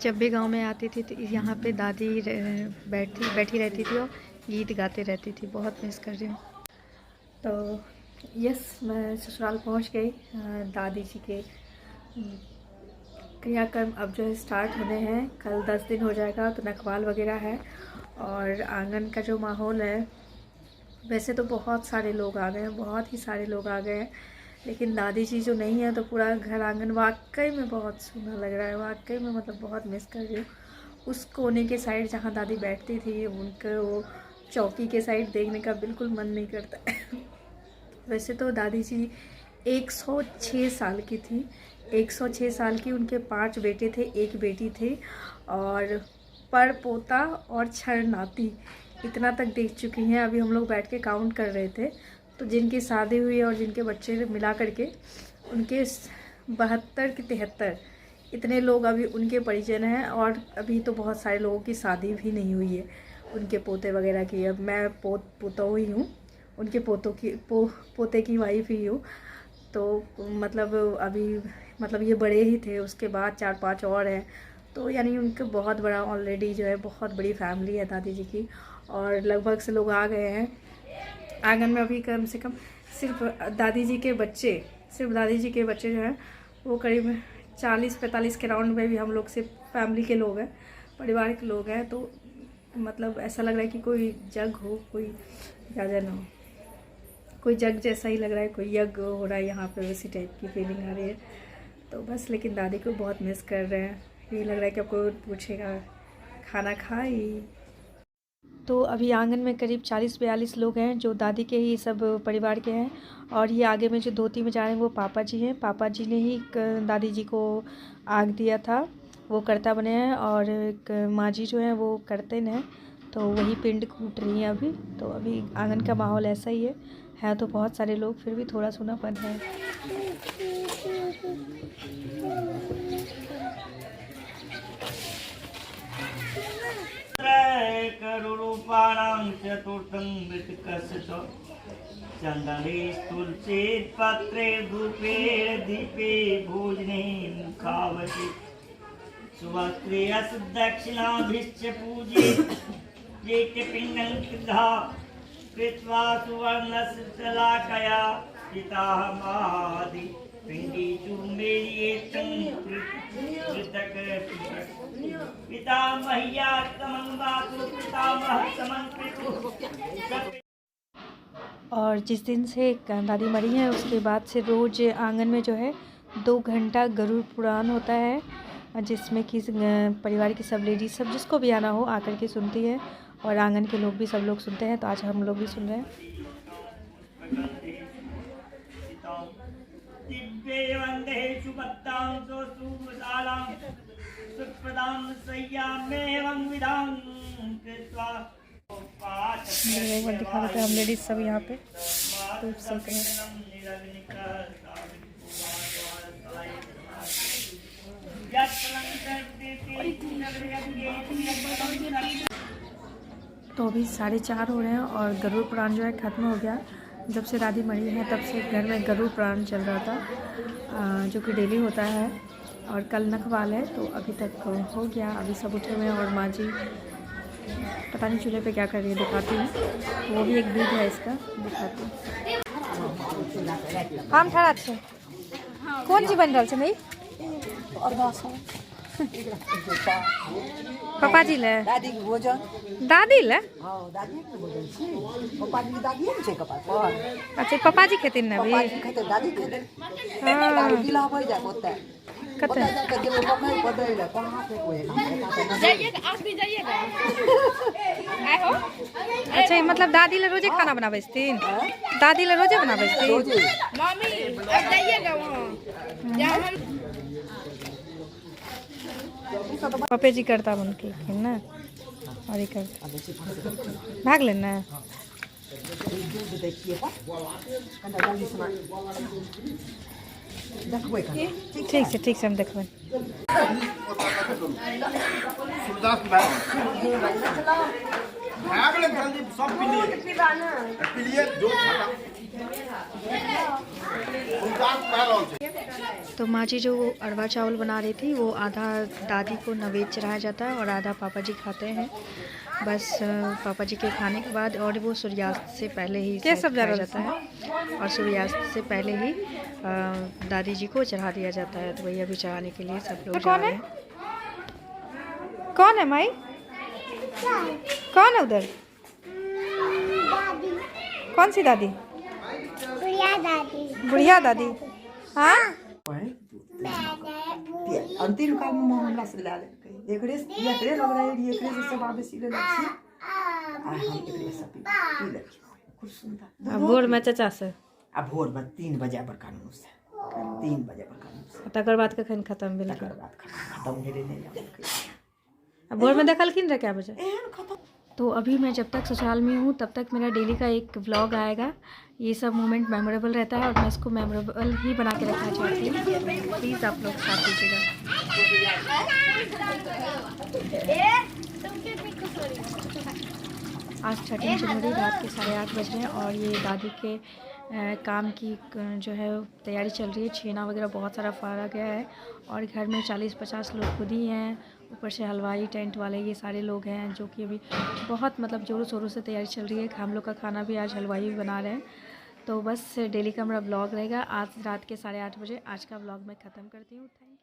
जब भी गांव में आती थी तो यहाँ पे दादी बैठी रहती थी और गीत गाते रहती थी। बहुत मिस कर रही हूँ। तो यस, मैं ससुराल पहुँच गई। दादी जी के क्रियाक्रम अब जो है स्टार्ट होने हैं। कल 10 दिन हो जाएगा, तो नखवाल वगैरह है। और आंगन का जो माहौल है, वैसे तो बहुत सारे लोग आ गए हैं, बहुत ही सारे लोग आ गए हैं, लेकिन दादी जी जो नहीं है तो पूरा घर आंगन वाकई में बहुत सूना लग रहा है। वाकई में मतलब बहुत मिस कर रही हूँ। उस कोने के साइड जहाँ दादी बैठती थी, उनके वो चौकी के साइड देखने का बिल्कुल मन नहीं करता। वैसे तो दादी जी 106 साल की थी। 106 साल की। उनके 5 बेटे थे, 1 बेटी थी, और पर पोता और छर नाती इतना तक देख चुकी हैं। अभी हम लोग बैठ के काउंट कर रहे थे, तो जिनकी शादी हुई और जिनके बच्चे मिला करके उनके 72 के 73 इतने लोग अभी उनके परिजन हैं। और अभी तो बहुत सारे लोगों की शादी भी नहीं हुई है, उनके पोते वगैरह की। अब मैं पोता ही हूँ, उनके पोते की वाइफ ही हूँ। तो मतलब अभी मतलब ये बड़े ही थे, उसके बाद 4-5 और हैं। तो यानी उनके बहुत बड़ा ऑलरेडी जो है बहुत बड़ी फैमिली है दादी जी की। और लगभग से लोग आ गए हैं आंगन में। अभी कम से कम सिर्फ दादी जी के बच्चे जो हैं वो करीब 40-45 के राउंड में भी हम लोग सिर्फ फैमिली के लोग हैं, परिवार के लोग हैं। तो मतलब ऐसा लग रहा है कि कोई जग हो, कोई ज़्यादा ना हो, कोई जग जैसा ही लग रहा है, कोई यज्ञ हो रहा है यहाँ पे, वैसी टाइप की फीलिंग आ रही है। तो बस, लेकिन दादी को बहुत मिस कर रहे हैं। ये लग रहा है कि आपको पूछेगा खाना खाई। तो अभी आंगन में करीब 40-42 लोग हैं जो दादी के ही सब परिवार के हैं। और ये आगे में जो धोती में जा रहे हैं वो पापा जी हैं। पापा जी ने ही दादी जी को आग दिया था, वो कर्ता बने हैं। और एक माँ जी जो हैं वो कर्तन हैं, तो वही पिंड कूट रही हैं अभी। तो अभी आंगन का माहौल ऐसा ही है तो बहुत सारे लोग, फिर भी थोड़ा सूनापन है। करुरूपाणां चतुर्थं मृतकस्य चंदने तुलसीत् पत्रे धूपेण दीपे भोजने मुखावति सुवस्त्रे अस दक्षिणाभिश्च पूजेत् पिंडं कृधा कृत्वा सुवर्णस्य शलाकया पितामहादि पिंडी चूमेलियेतं पृथक् पितामह्या समन्वातु पितामह समन्वितु। और जिस दिन से दादी मरी हैं उसके बाद से रोज़ आंगन में जो है 2 घंटा गरुड़ पुराण होता है, जिसमें कि परिवार की सब लेडीज, सब जिसको भी आना हो आकर के सुनती है। और आंगन के लोग भी सब लोग सुनते हैं, तो आज हम लोग भी सुन रहे हैं। दिखा देते हैं हम लेडीज सब यहाँ पे धूप सेक रहे हैं। तो अभी 4:30 हो रहे हैं और गरुड़ पुराण जो है ख़त्म हो गया। जब से दादी मरी है तब से घर में गरुड़ पुराण चल रहा था, जो कि डेली होता है। और कल नखवाल है, तो अभी तक हो गया। अभी सब उठे हुए हैं और माँ जी पता नहीं चूल्हे पे क्या कर रही है, दिखाती हूँ। वो भी एक बीज है इसका, दिखाती हूँ। हम ठहरा अच्छे कौन जी बन रहा है नहीं पापा जी ले दादी के भोजन, दादी ले अच्छा पापा जी खेतिन ना भी दादी खेते अच्छा मतलब दादी ले रोजे खाना बनावे थीन, दादी ले रोजे बनावे थीन मम्मी। अब जाइएगा वहाँ पपे जी करता बन के ना और ये करता भाग लेना। ठीक से हम देखबे। भागले जल्दी सब पिलिए जो तो माँ जी जो अरवा चावल बना रही थी वो आधा दादी को नैवेद्य चढ़ाया जाता है और आधा पापा जी खाते हैं। बस पापा जी के खाने के बाद, और वो सूर्यास्त से पहले ही सब खाया जाता है और सूर्यास्त से पहले ही दादी जी को चढ़ा दिया जाता है। तो वही अभी चढ़ाने के लिए सब लोग जा रहे हैं। कौन है माई? कौन है उधर? कौन सी दादी? बुढ़िया दादी। हाँ अंतिम काल में हमरा से ला ले एकरे लग रहा है एकरे से सब आवेसी ले लक्षी आ हम एकरे सब पी ले कुछ सुनता भोर में चाचा से आ भोर में 3 बजे पर कानून से 3 बजे पर कानून से तकर बाद कखन खत्म भेल? तकर बाद खत्म भेले नहीं भोर में देखलखिन रहे क्या बजे? एहन खत्म। तो अभी मैं जब तक ससुराल में हूँ तब तक मेरा डेली का एक व्लॉग आएगा। ये सब मोमेंट मेमोरेबल रहता है और मैं इसको मेमोरेबल ही बना के रखना चाहती हूँ। प्लीज़ आप लोग साथ दीजिएगा। आज 13 जनवरी रात के 8:30 बज रहे हैं और ये दादी के काम की जो है तैयारी चल रही है। छेना वगैरह बहुत सारा फाड़ा गया है और घर में 40-50 लोग खुद ही हैं, ऊपर से हलवाई टेंट वाले ये सारे लोग हैं जो कि अभी बहुत मतलब ज़ोरों शोरों से तैयारी चल रही है। हम लोग का खाना भी आज हलवाई भी बना रहे हैं। तो बस डेली का मेरा ब्लॉग रहेगा आज रात के 8:30 बजे। आज का ब्लॉग मैं ख़त्म करती हूँ। थैंक